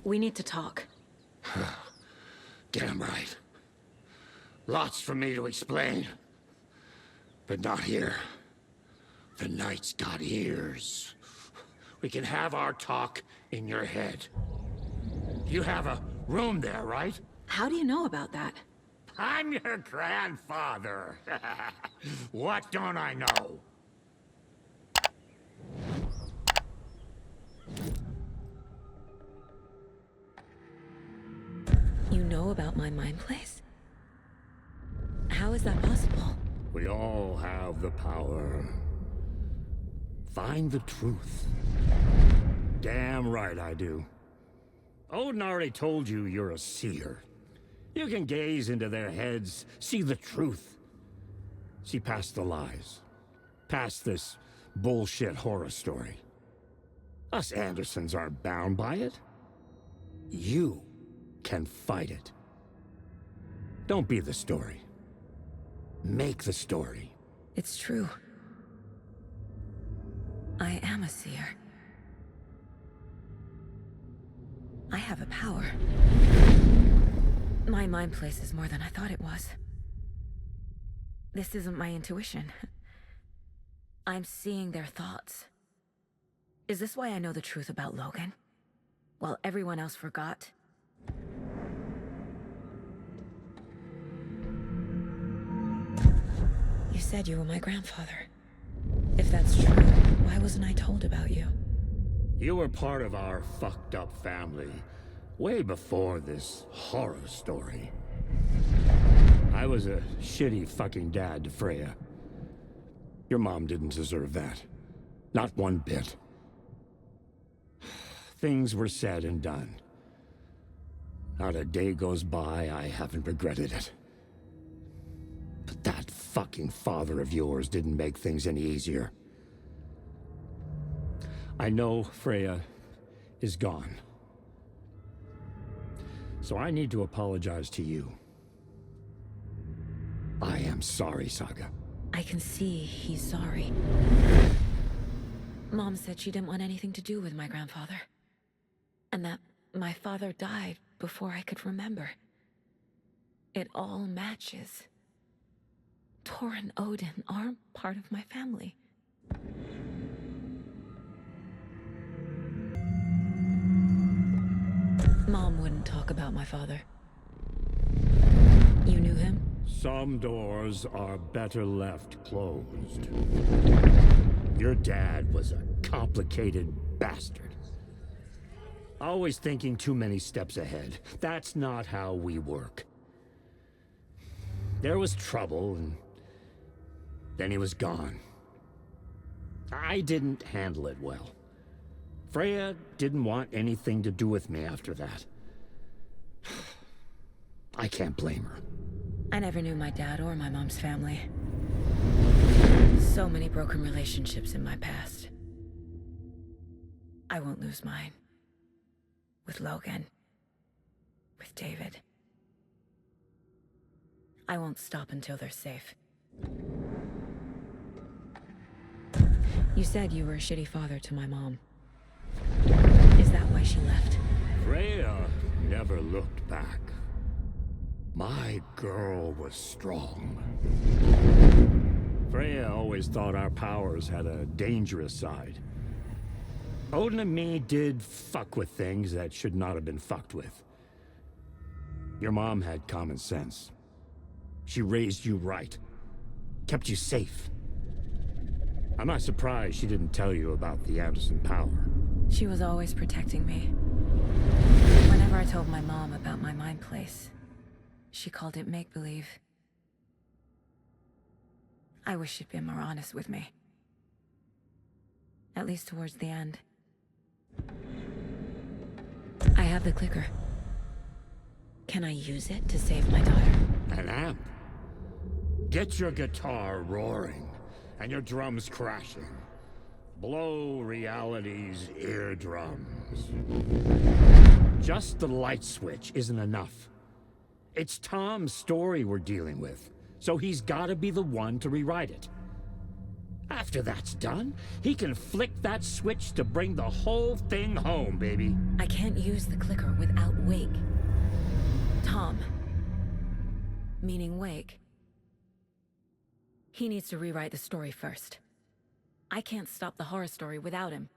We need to talk. Damn right. Lots for me to explain. But not here. The night's got ears. We can have our talk in your head. You have a room there, right? How do you know about that? I'm your grandfather. What don't I know? You know about my mind place? How is that possible? We all have the power. Find the truth. Damn right I do. Odin already told you you're a seer. You can gaze into their heads, see the truth. See past the lies. Past this bullshit horror story. Us Andersons aren't bound by it. You can fight it. Don't be the story. Make the story. It's true. I am a seer. I have a power. My mind place is more than I thought it was. This isn't my intuition. I'm seeing their thoughts. Is this why I know the truth about Logan? While everyone else forgot? You said you were my grandfather. If that's true, why wasn't I told about you? You were part of our fucked up family way before this horror story. I was a shitty fucking dad to Freya. Your mom didn't deserve that. Not one bit. Things were said and done. Not a day goes by I haven't regretted it. But that fucking father of yours didn't make things any easier. I know Freya is gone. So I need to apologize to you. I am sorry, Saga. I can see he's sorry. Mom said she didn't want anything to do with my grandfather. And that my father died before I could remember. It all matches. Tor and Odin aren't part of my family. Mom wouldn't talk about my father. You knew him? Some doors are better left closed. Your dad was a complicated bastard. Always thinking too many steps ahead. That's not how we work. There was trouble, and then he was gone. I didn't handle it well. Freya didn't want anything to do with me after that. I can't blame her. I never knew my dad or my mom's family. So many broken relationships in my past. I won't lose mine. With Logan. With David. I won't stop until they're safe. You said you were a shitty father to my mom. Is that why she left? Freya never looked back. My girl was strong. Freya always thought our powers had a dangerous side. Odin and me did fuck with things that should not have been fucked with. Your mom had common sense. She raised you right. Kept you safe. I'm not surprised she didn't tell you about the Anderson power. She was always protecting me. Whenever I told my mom about my mind place, she called it make-believe. I wish she'd been more honest with me. At least towards the end. I have the clicker. Can I use it to save my daughter? An amp. Get your guitar roaring, and your drums crashing. Blow reality's eardrums. Just the light switch isn't enough. It's Tom's story we're dealing with, so he's gotta be the one to rewrite it. After that's done, he can flick that switch to bring the whole thing home, baby. I can't use the clicker without Wake. Tom. Meaning Wake. He needs to rewrite the story first. I can't stop the horror story without him.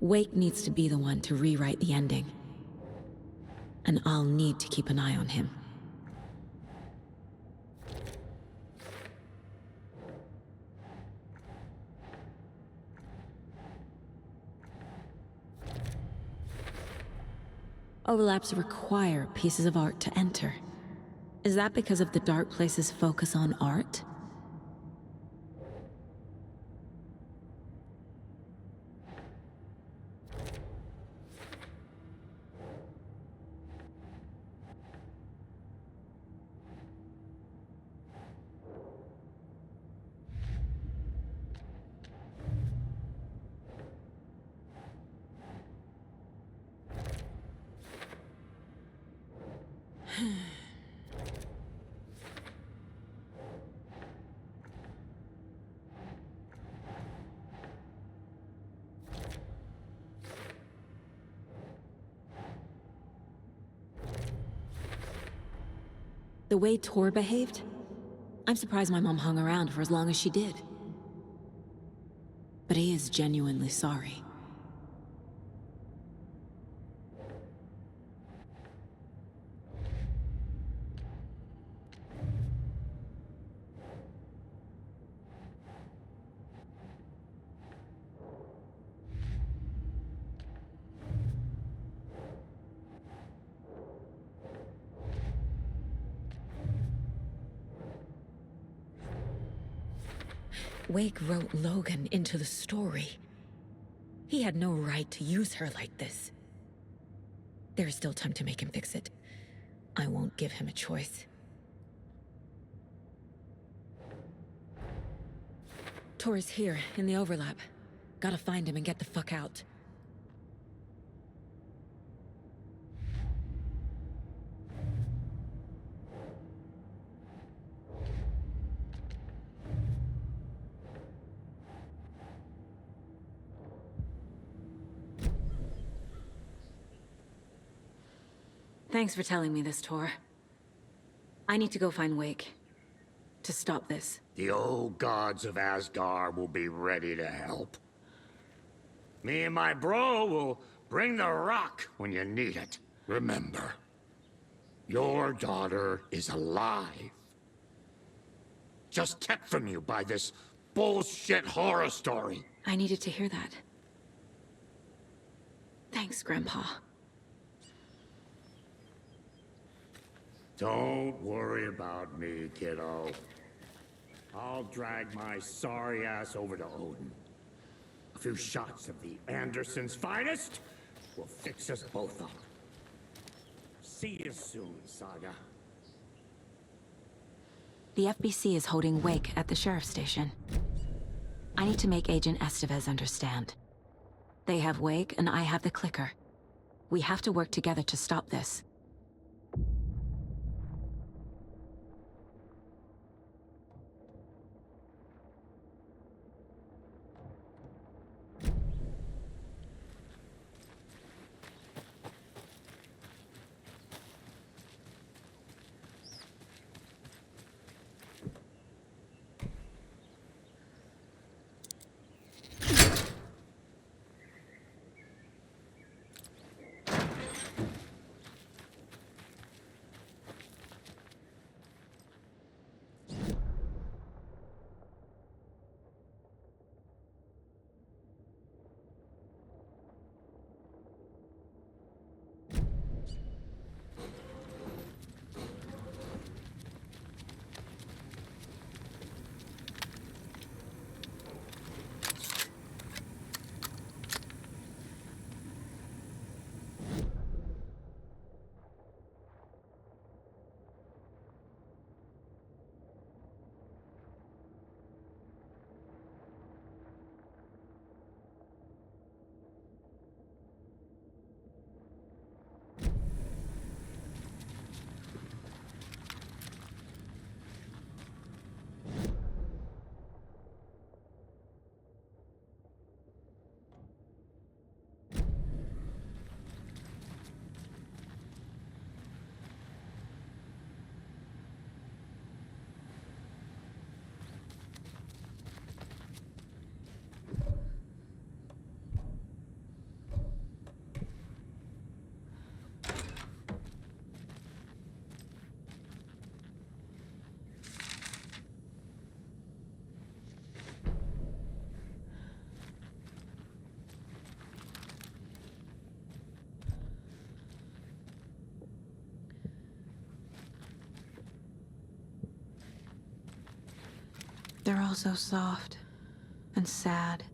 Wake needs to be the one to rewrite the ending. And I'll need to keep an eye on him. Overlaps require pieces of art to enter. Is that because of the Dark Place's focus on art? The way Tor behaved? I'm surprised my mom hung around for as long as she did. But he is genuinely sorry. Wake wrote Logan into the story. He had no right to use her like this. There is still time to make him fix it. I won't give him a choice. Tor is here, in the overlap. Gotta find him and get the fuck out. Thanks for telling me this, Tor. I need to go find Wake. To stop this. The old gods of Asgard will be ready to help. Me and my bro will bring the rock when you need it. Remember, your daughter is alive. Just kept from you by this bullshit horror story. I needed to hear that. Thanks, Grandpa. Don't worry about me, kiddo. I'll drag my sorry ass over to Odin. A few shots of the Anderson's finest will fix us both up. See you soon, Saga. The FBC is holding Wake at the sheriff's station. I need to make Agent Estevez understand. They have Wake and I have the clicker. We have to work together to stop this. They're all so soft and sad.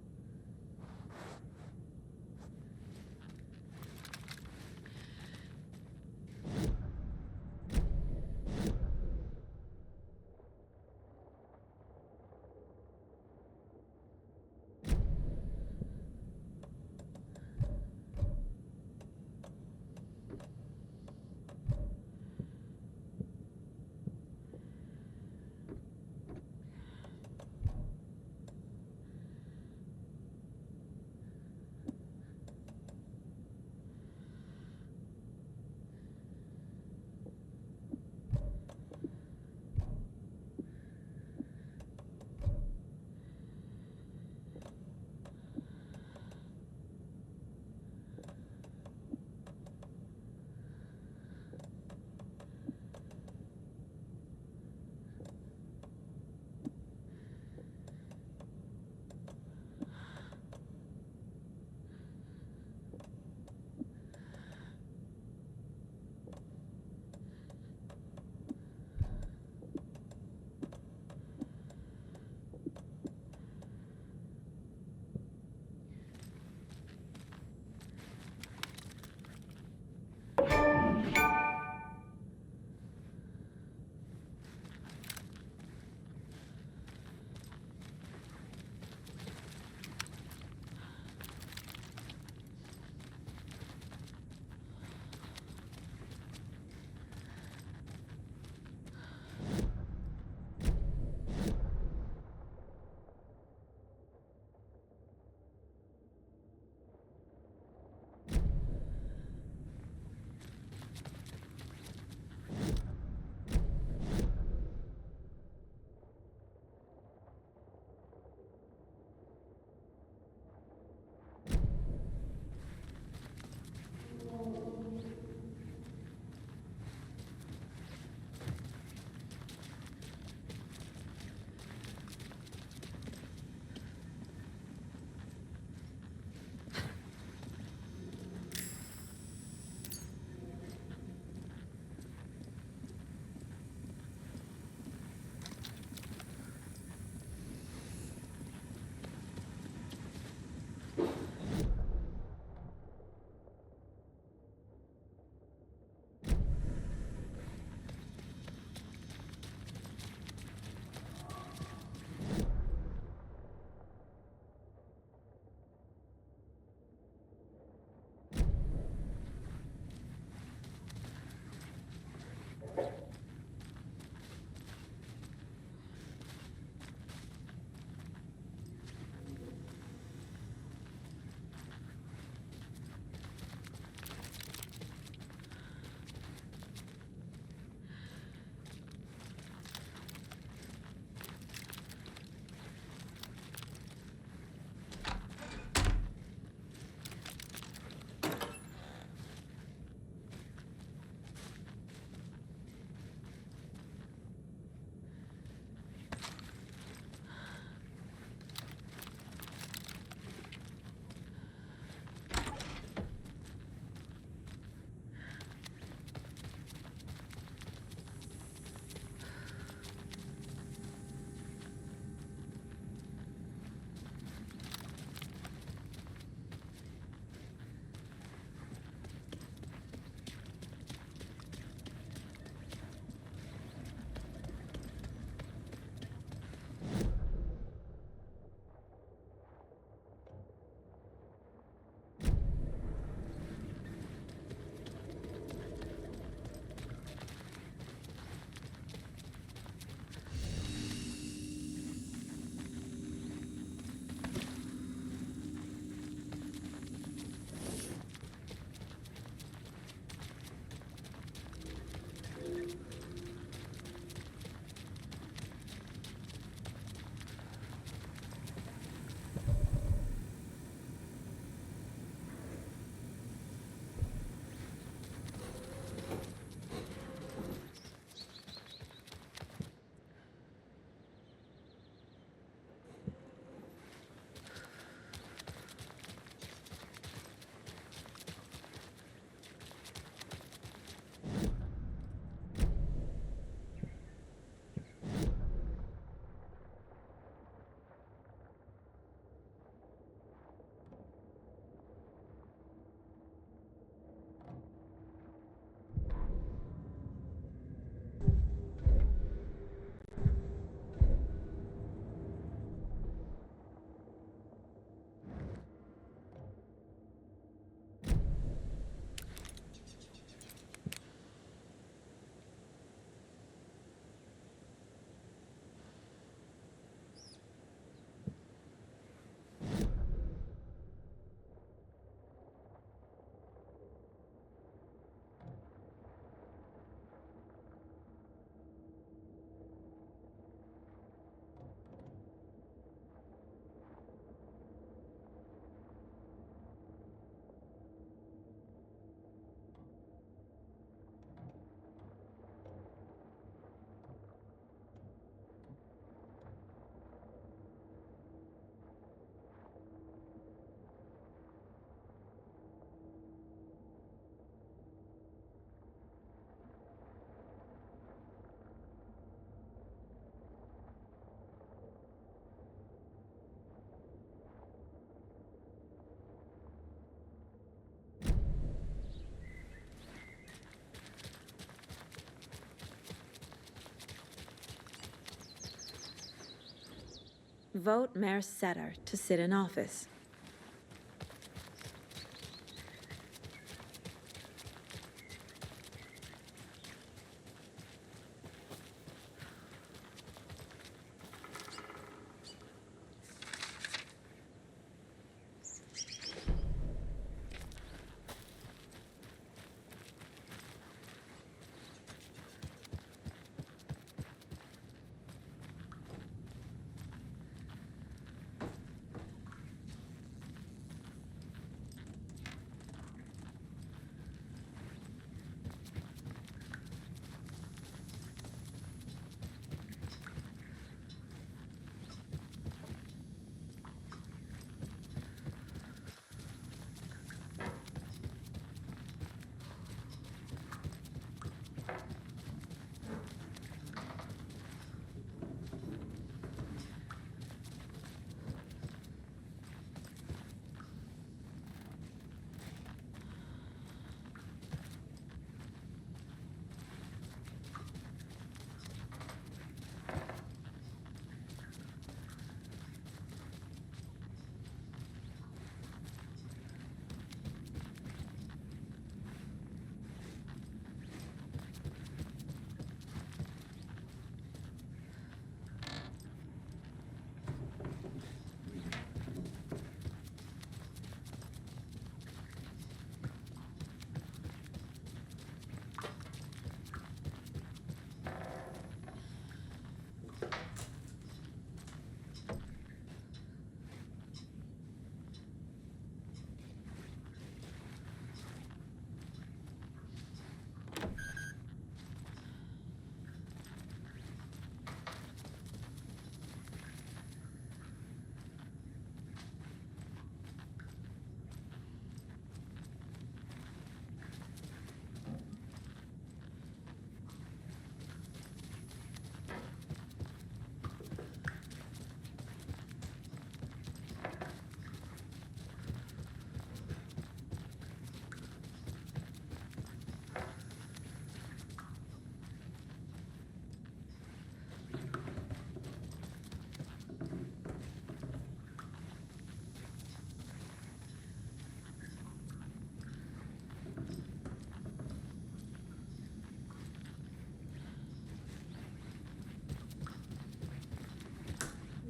Vote Mayor Setter to sit in office.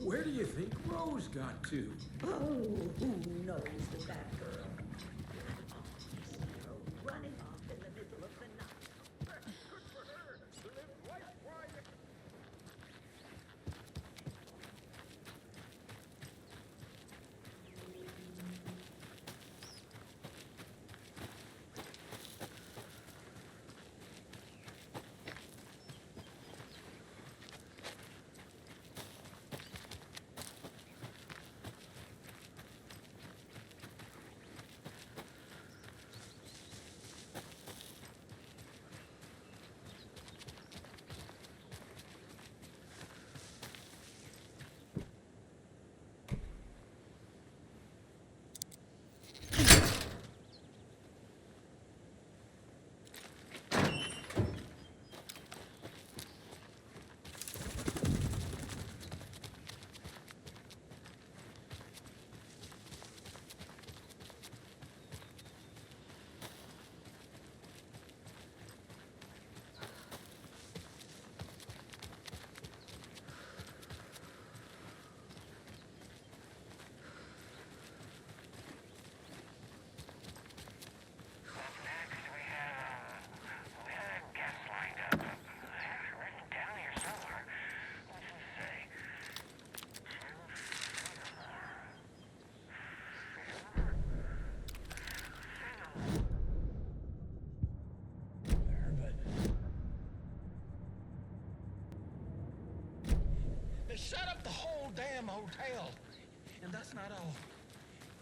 Where do you think Rose got to? Oh, who knows but that girl? Running off in the middle of the night. Good for her. Live life quiet. They shut up the whole damn hotel. And that's not all.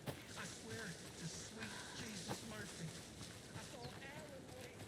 I swear to sweet Jesus mercy, I saw Aaron wait.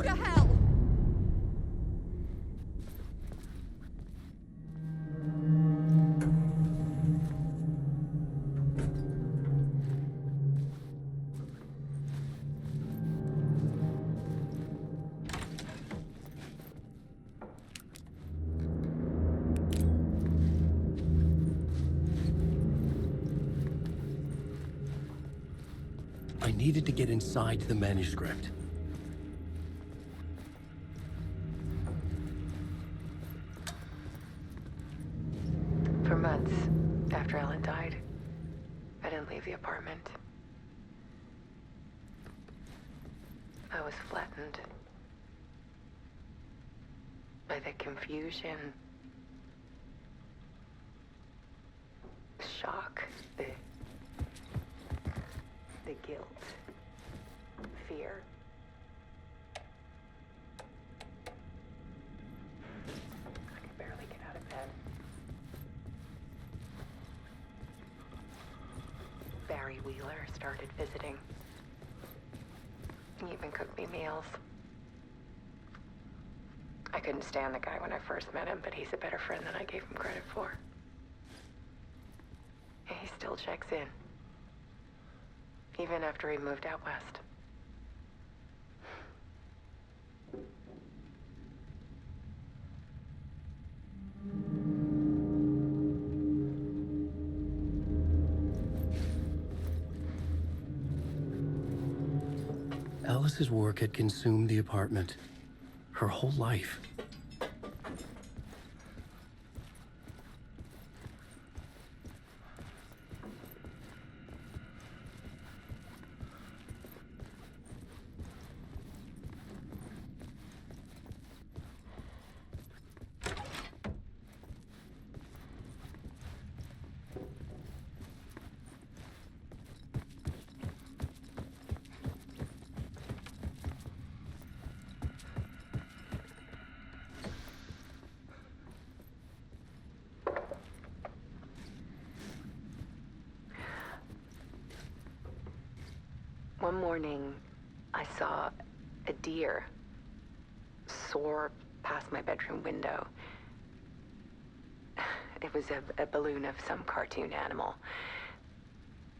go to hell! I needed to get inside the manuscript. For months after Ellen died, I didn't leave the apartment. I was flattened by the confusion, the shock, the guilt, fear. I could barely get out of bed. Barry Wheeler started visiting. He even cooked me meals. I couldn't stand the guy when I first met him, but he's a better friend than I gave him credit for. And he still checks in. Even after he moved out west. Alice's work had consumed the apartment. Her whole life. One morning, I saw a deer soar past my bedroom window. It was a balloon of some cartoon animal.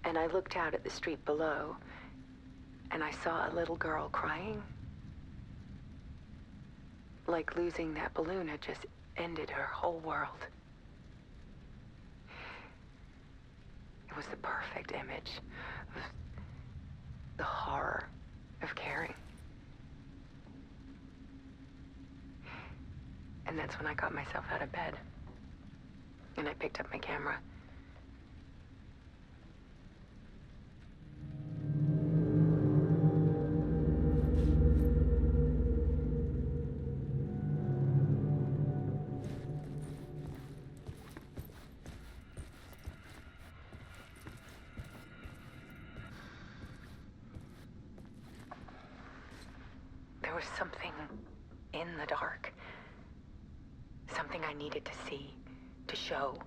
And I looked out at the street below, and I saw a little girl crying. Like losing that balloon had just ended her whole world. It was the perfect image of the horror of caring. And that's when I got myself out of bed. And I picked up my camera. There was something in the dark. Something I needed to see, to show.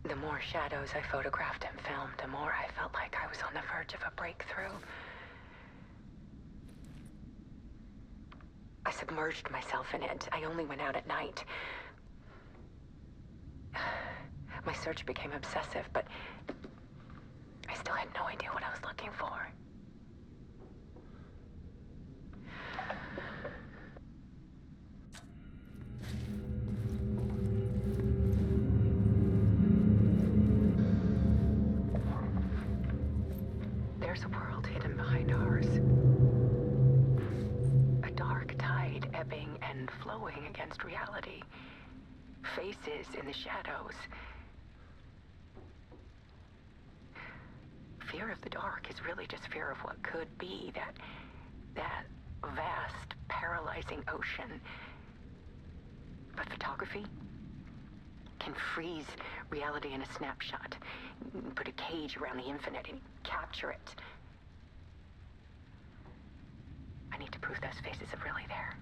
The more shadows I photographed and filmed, the more I felt like I was on the verge of a breakthrough. I submerged myself in it. I only went out at night. My search became obsessive, but I still had no idea what I was looking for. There's a world hidden behind ours. A dark tide ebbing and flowing against reality. Faces in the shadows. Fear of the dark is really just fear of what could be, that vast, paralyzing ocean. But photography can freeze reality in a snapshot, put a cage around the infinite and capture it. I need to prove those faces are really there.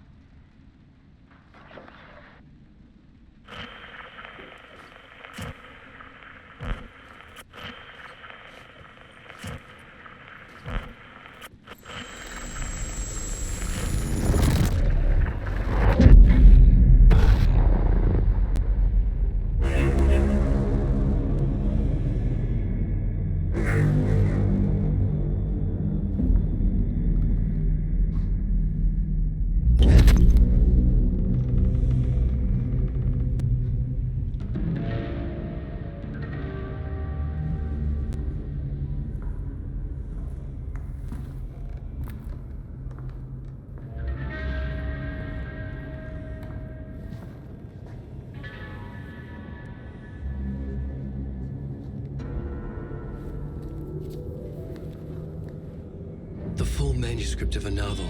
manuscript of a novel.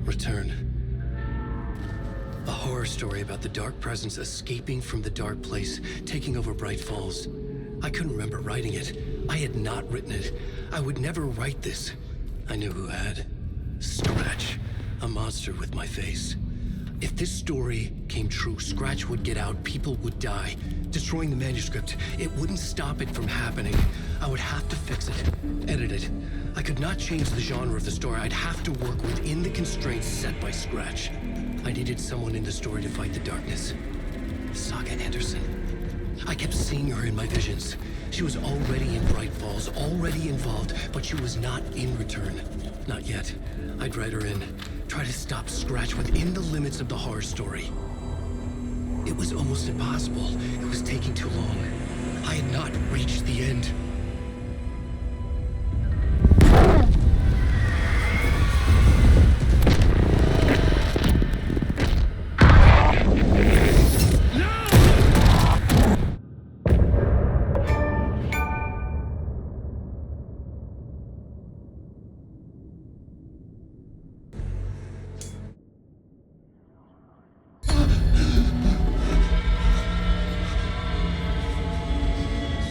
Return. A horror story about the dark presence escaping from the dark place, taking over Bright Falls. I couldn't remember writing it. I had not written it. I would never write this. I knew who had. Scratch. A monster with my face. If this story came true, Scratch would get out, people would die. Destroying the manuscript, it wouldn't stop it from happening. I would have to fix it, edit it. I could not change the genre of the story. I'd have to work within the constraints set by Scratch. I needed someone in the story to fight the darkness. Saga Anderson. I kept seeing her in my visions. She was already in Bright Falls, already involved, but she was not in Return. Not yet. I'd write her in. Try to stop Scratch within the limits of the horror story. It was almost impossible. It was taking too long. I had not reached the end.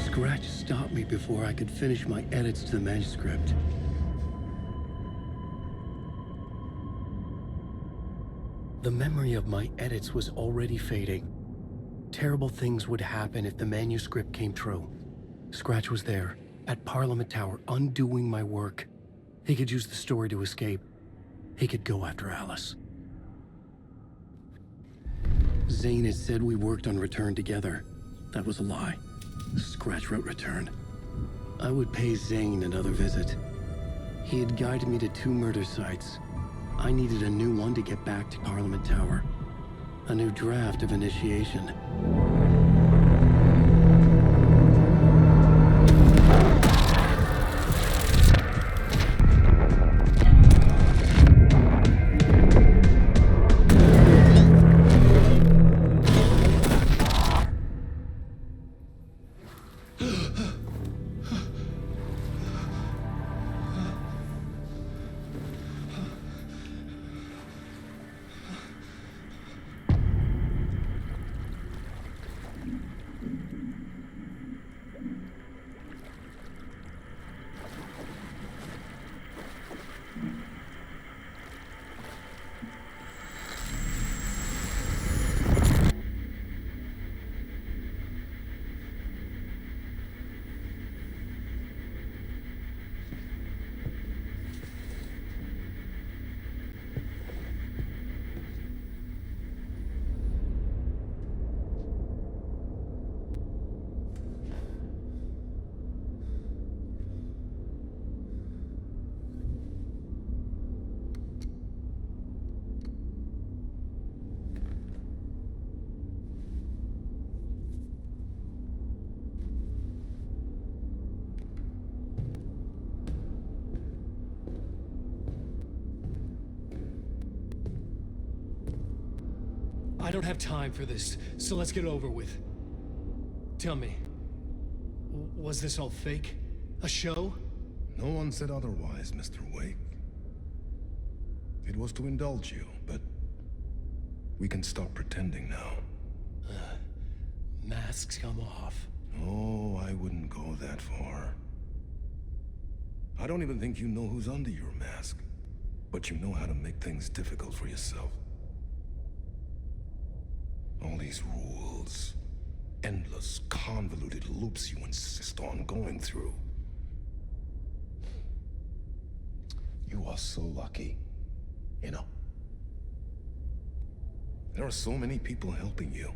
Scratch stopped me before I could finish my edits to the manuscript. The memory of my edits was already fading. Terrible things would happen if the manuscript came true. Scratch was there, at Parliament Tower, undoing my work. He could use the story to escape. He could go after Alice. Zane had said we worked on Return together. That was a lie. Scratch wrote Return. I would pay Zane another visit. He had guided me to 2 murder sites. I needed a new one to get back to Parliament Tower. A new draft of initiation. I don't have time for this, so let's get over with. Tell me, was this all fake? A show? No one said otherwise, Mr. Wake. It was to indulge you, but we can stop pretending now. Masks come off. Oh, I wouldn't go that far. I don't even think you know who's under your mask, but you know how to make things difficult for yourself. All these rules, endless, convoluted loops you insist on going through. You are so lucky, you know. There are so many people helping you.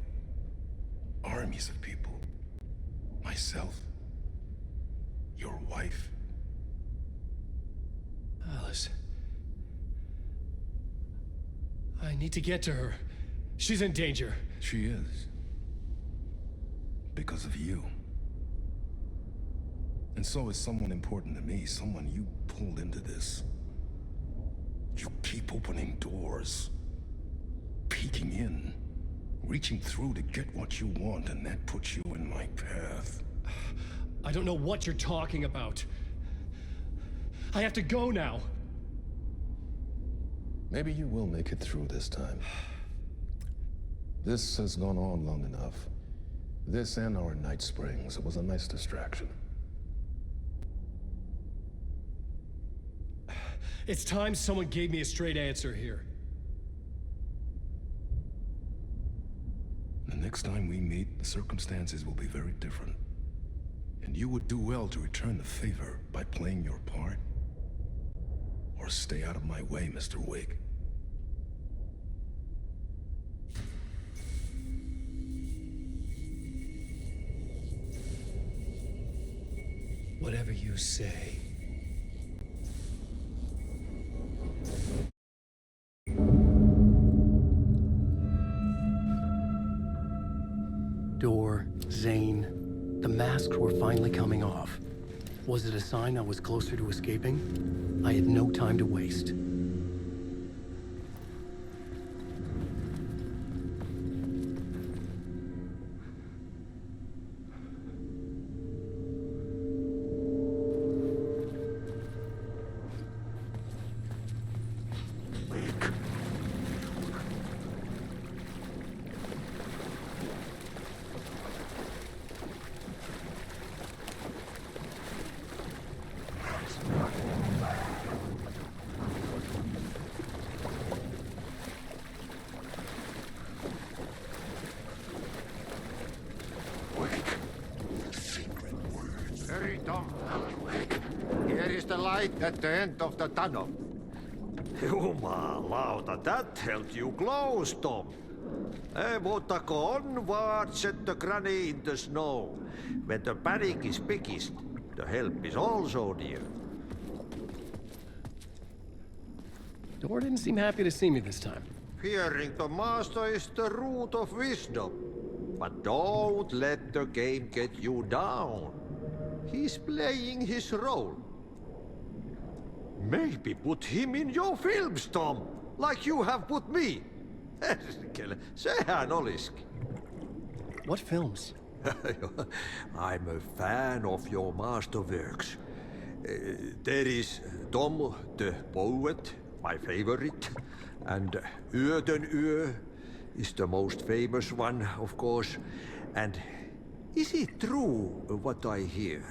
Armies of people. Myself. Your wife. Alice. I need to get to her. She's in danger. She is. Because of you. And so is someone important to me, someone you pulled into this. You keep opening doors, peeking in, reaching through to get what you want, and that puts you in my path. I don't know what you're talking about. I have to go now. Maybe you will make it through this time. This has gone on long enough. This and our night springs. It was a nice distraction. It's time someone gave me a straight answer here. The next time we meet, the circumstances will be very different. And you would do well to return the favor by playing your part. Or stay out of my way, Mr. Wake. Whatever you say. Door, Zane, the masks were finally coming off. Was it a sign I was closer to escaping? I had no time to waste. Hurry, Tom. Here is the light at the end of the tunnel. Jumalauta, that held you close, Tom. Mutta go onward, said the granny in the snow. When the panic is biggest, the help is also near. Door didn't seem happy to see me this time. Fearing the master is the root of wisdom. But don't let the game get you down. He's playing his role. Maybe put him in your films, Tom, like you have put me. Sehän olisikin. What films? I'm a fan of your masterworks. There is Tom the Poet, my favorite, and Yöden Yö is the most famous one, of course. And is it true what I hear,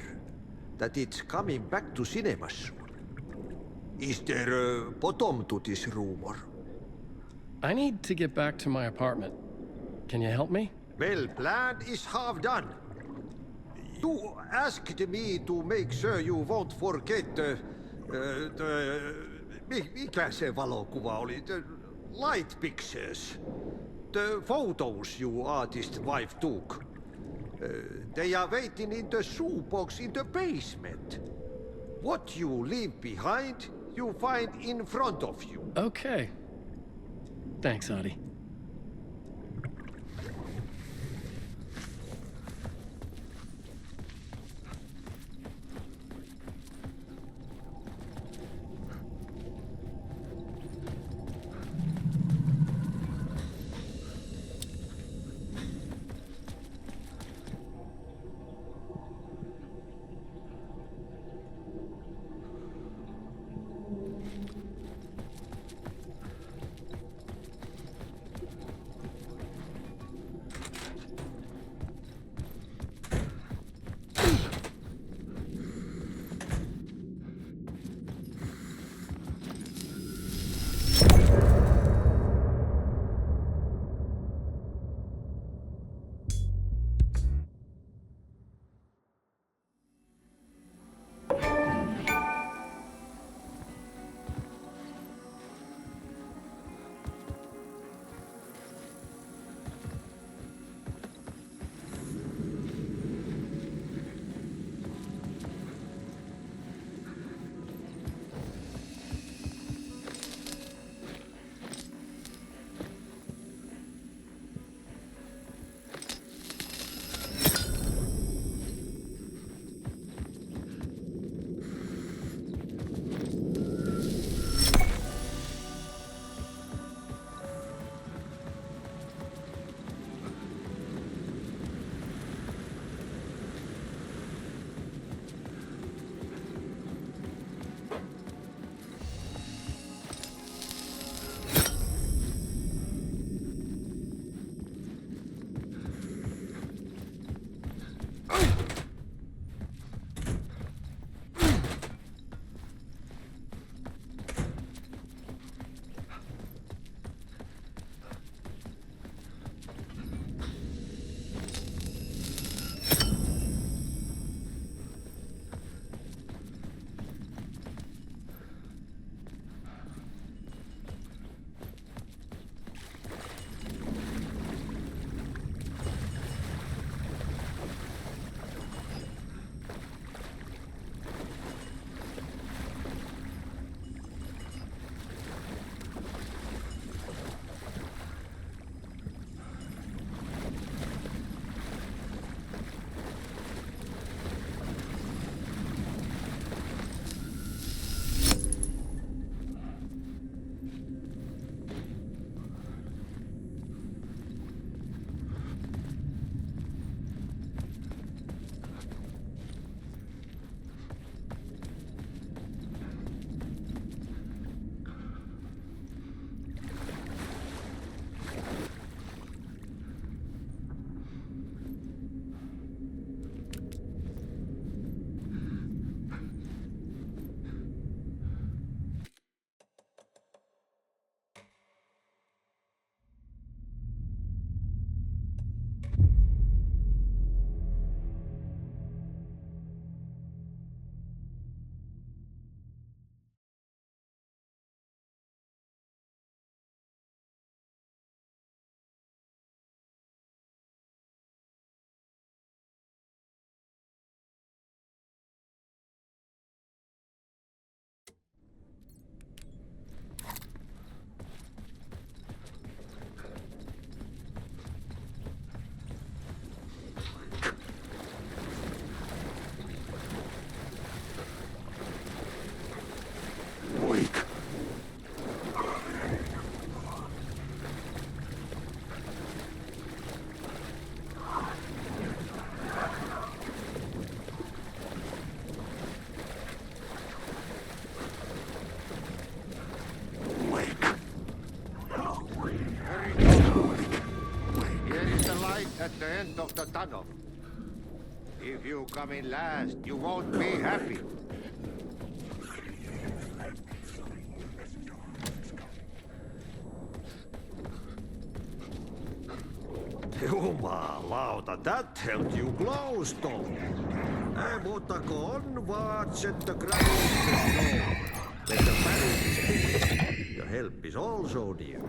that it's coming back to cinemas? Is there a bottom to this rumor? I need to get back to my apartment. Can you help me? Well, plan is half done. You asked me to make sure you won't forget mikä se valokuva oli? The light pictures. The photos your artist wife took. They are waiting in the shoebox in the basement. What you leave behind, you find in front of you. Okay. Thanks, Adi. at the end of the tunnel. If you come in last, you won't be happy. Jumalauta, that held you close, Tom. Mutta kun watched the ground when the marriage is finished, your help is also dear.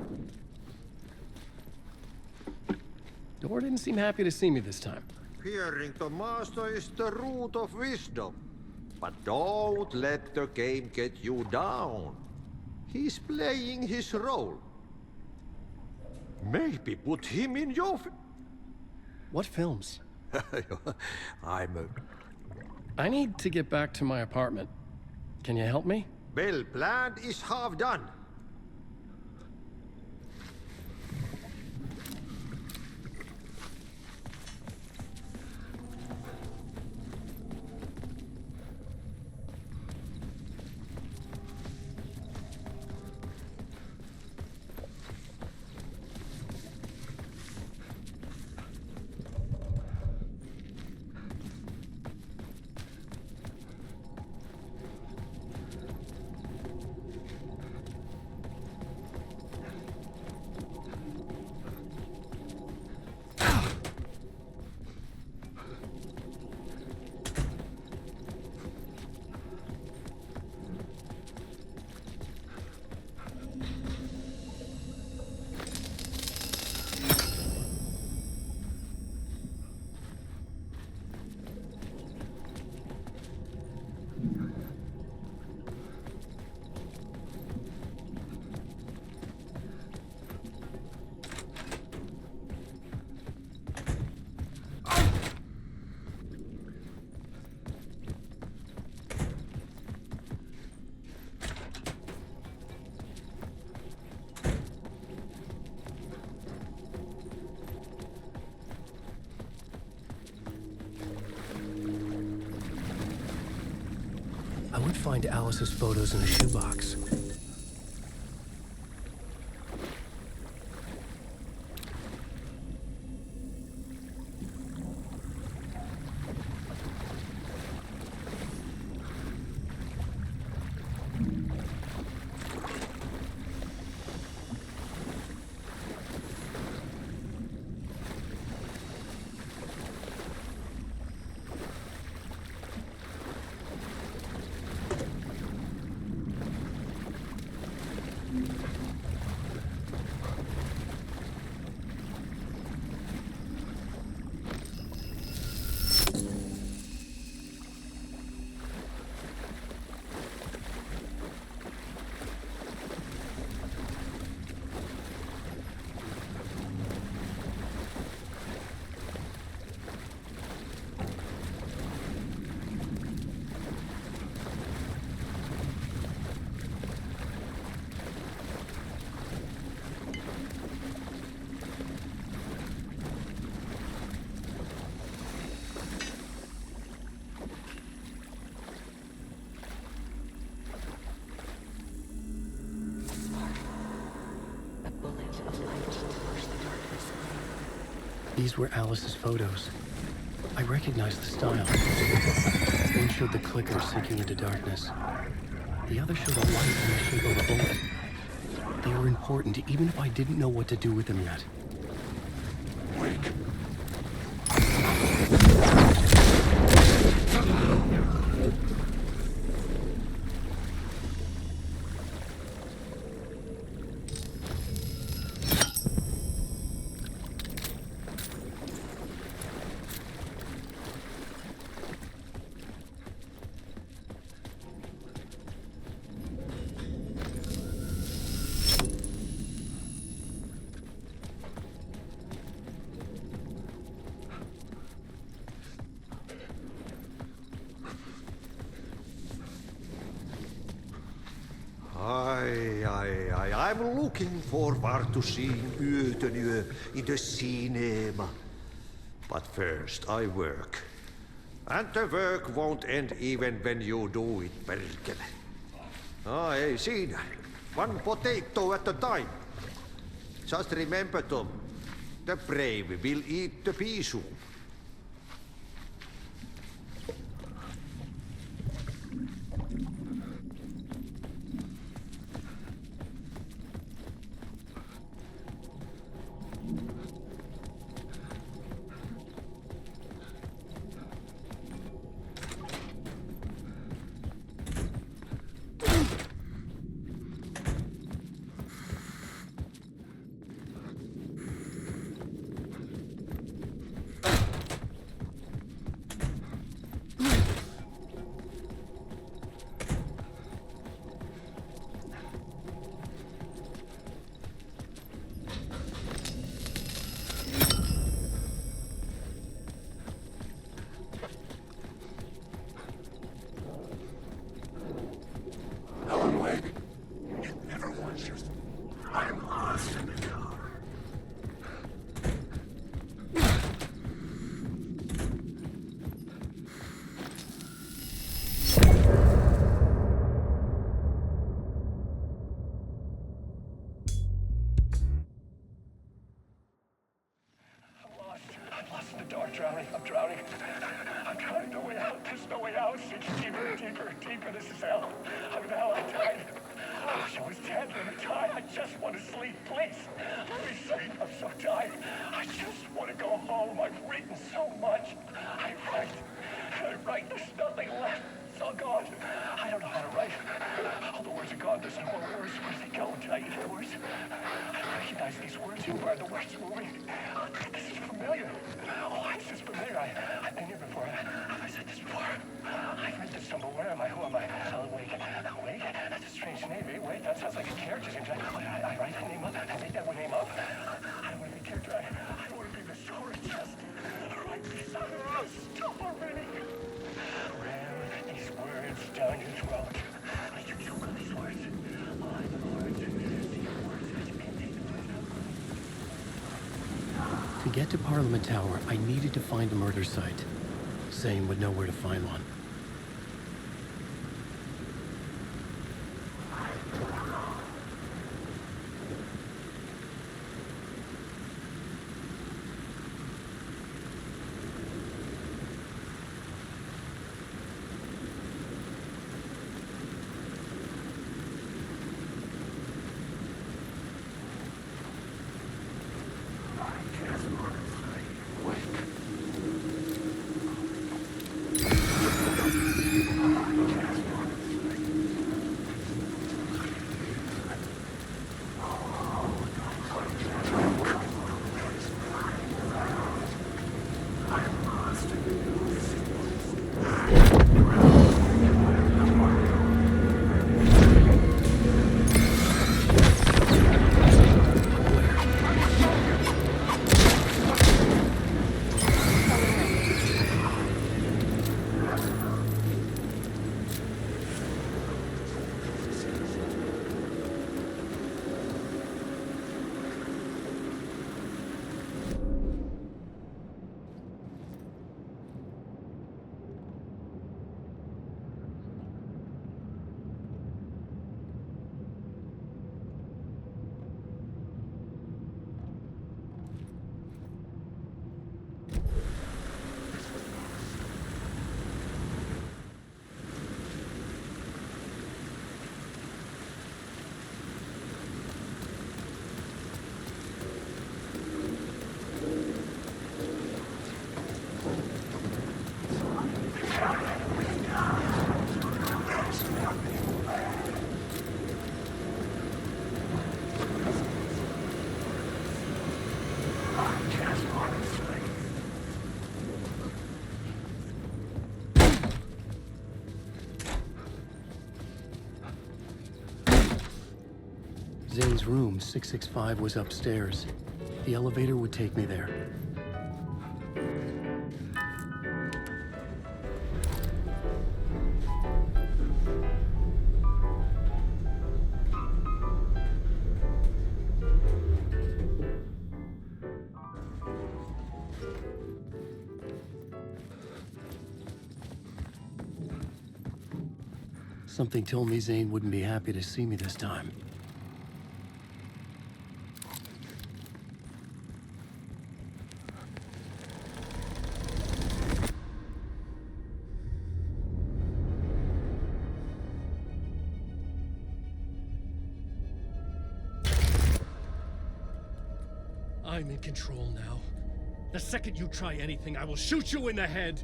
Door didn't seem happy to see me this time. Hearing the master is the root of wisdom. But don't let the game get you down. He's playing his role. Maybe put him in your... What films? I need to get back to my apartment. Can you help me? Well planned is half done. I would find Alice's photos in a shoebox. These were Alice's photos. I recognized the style. One showed the clicker sinking into darkness. The other showed a light in the shape of a bullet. They were important, even if I didn't know what to do with them yet. I'm looking forward to seeing Yötön in the cinema. But first I work. And the work won't end even when you do it, perkele. Ei siinä. One potato at a time. Just remember, Tom. The brave will eat the pea soup. drowning. I'm drowning. I'm drowning. No way out. There's no way out. It's deeper, deeper, deeper. This is hell. I'm in hell. I died. I wish I was dead. Let me die. I just want to sleep. Please. Let me sleep. I'm so tired. I just want to go home. I've written so much. I write. There's nothing left. It's all gone. I don't know how to write. All the words are gone. There's no more words. Where do they go? Did I hear words? I don't recognize these words. Who are the words moving? This is familiar. Oh, it's just familiar. I've been here before. Have I said this before? I've read this somewhere. Where am I? Who am I? Oh, wait. Wait. That's a strange name. Wait. That sounds like a character. I write a name up. I make that one name up. I don't want to be a character. I don't want to be the story. Just write these other story. Ram these words down your throat. Like you choke on these words. Oh, the words. The words that you can't take the words out. To get to Parliament Tower, I needed to find a murder site. Zane would know where to find one. Zane's room, 665, was upstairs. The elevator would take me there. Something told me Zane wouldn't be happy to see me this time. I'm in control now. The second you try anything, I will shoot you in the head.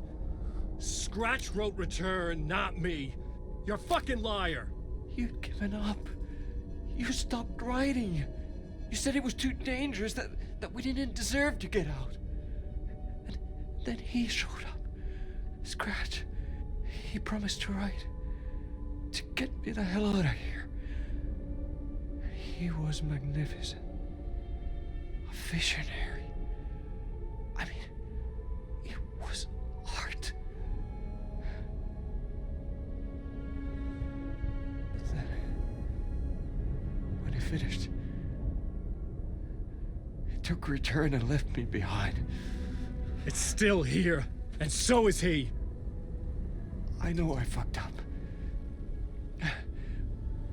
Scratch wrote Return, not me. You're a fucking liar. You'd given up. You stopped writing. You said it was too dangerous, that we didn't deserve to get out. And then he showed up. Scratch. He promised to write. To get me the hell out of here. He was magnificent. A visionary. I mean, it was art. But then, when he finished, he took Return and left me behind. It's still here, and so is he. I know I fucked up.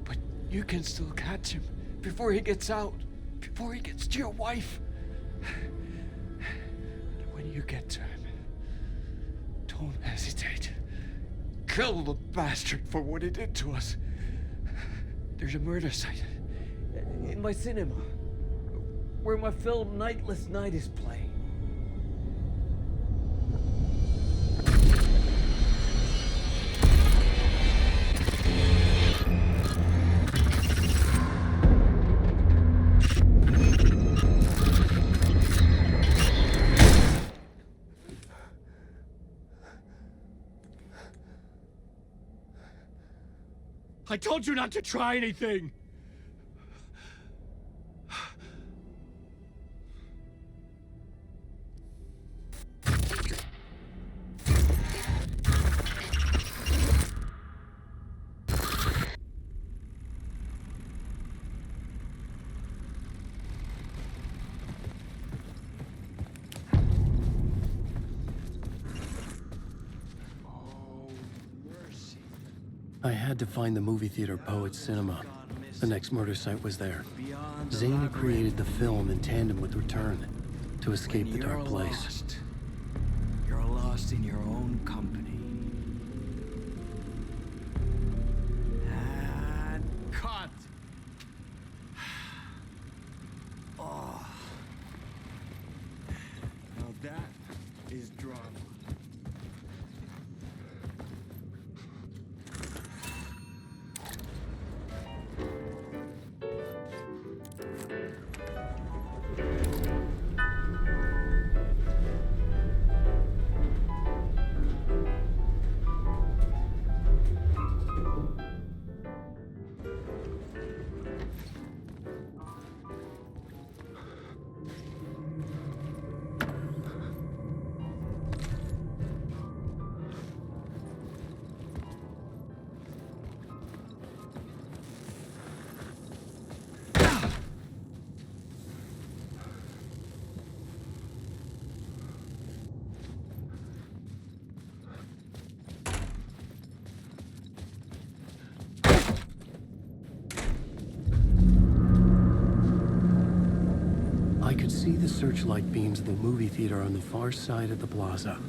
But you can still catch him before he gets out, before he gets to your wife. And when you get to him, don't hesitate. Kill the bastard for what he did to us. There's a murder site in my cinema where my film Nightless Night is playing. I told you not to try anything! I had to find the movie theater Poet Cinema. The next murder site was there. Zane had created the film in tandem with Return to escape the dark place. You're lost in your own company. And cut! Oh. Now that is drama. I could see the searchlight beams of the movie theater on the far side of the plaza.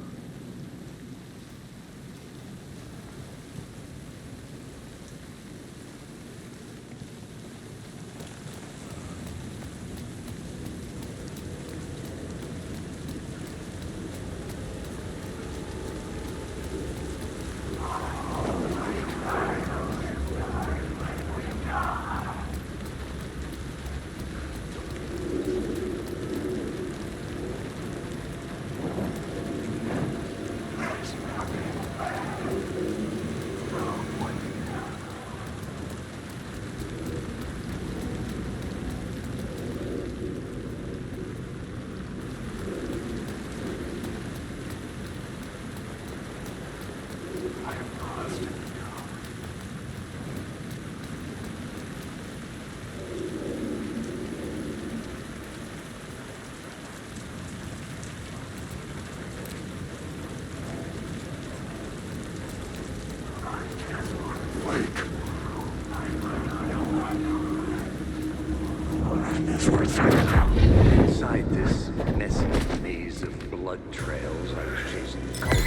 Inside this messy maze of blood trails, I was chasing cults.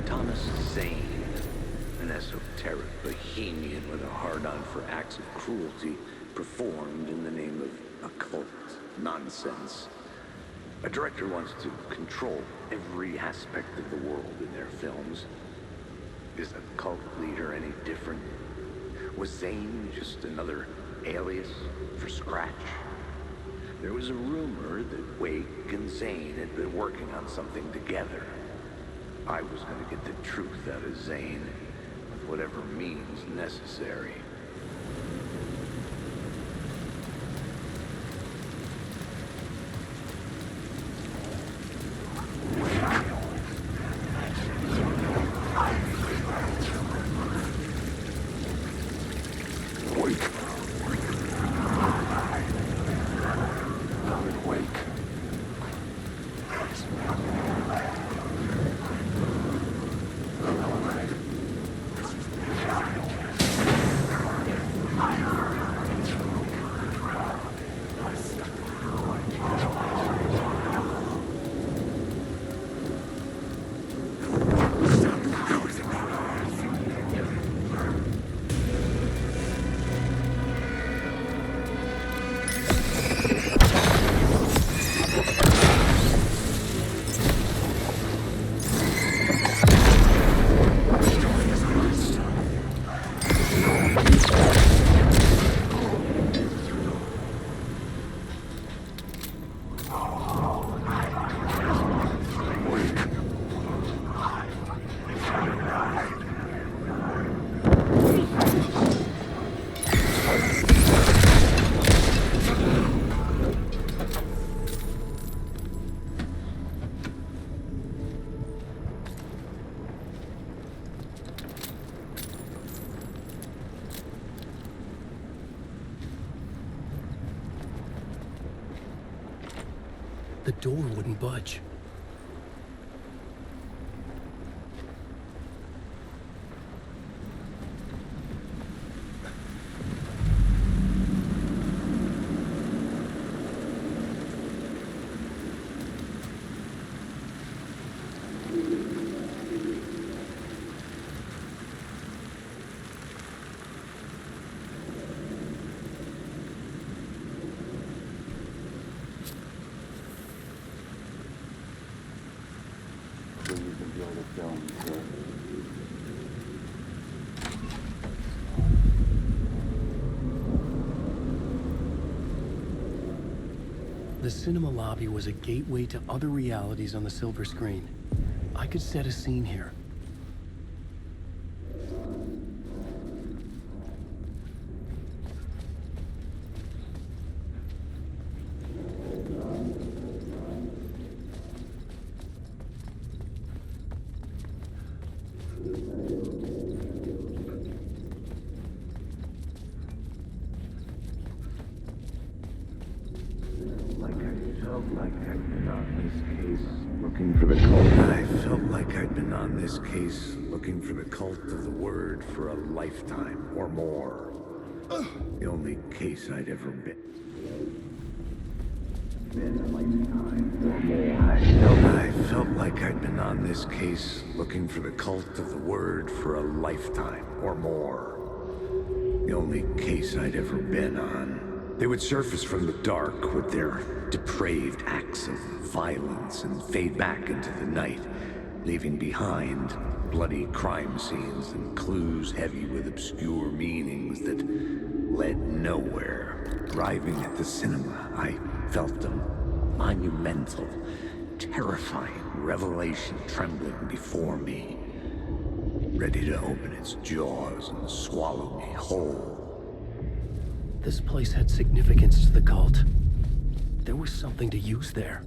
Thomas Zane, an esoteric bohemian with a hard-on for acts of cruelty performed in the name of occult nonsense. A director wants to control every aspect of the world in their films. Is a cult leader any different? Was Zane just another alias for Scratch? There was a rumor that Wake and Zane had been working on something together. I was going to get the truth out of Zane, with whatever means necessary. The door wouldn't budge. The cinema lobby was a gateway to other realities on the silver screen. I could set a scene here. Looking for the cult of the word for a lifetime or more. The only case I'd ever been a lifetime or more. I felt like I'd been on this case looking for the cult of the word for a lifetime or more. The only case I'd ever been on. They would surface from the dark with their depraved acts of violence and fade back into the night, leaving behind bloody crime scenes and clues heavy with obscure meanings that led nowhere. Arriving at the cinema, I felt a monumental, terrifying revelation trembling before me, ready to open its jaws and swallow me whole. This place had significance to the cult. There was something to use there.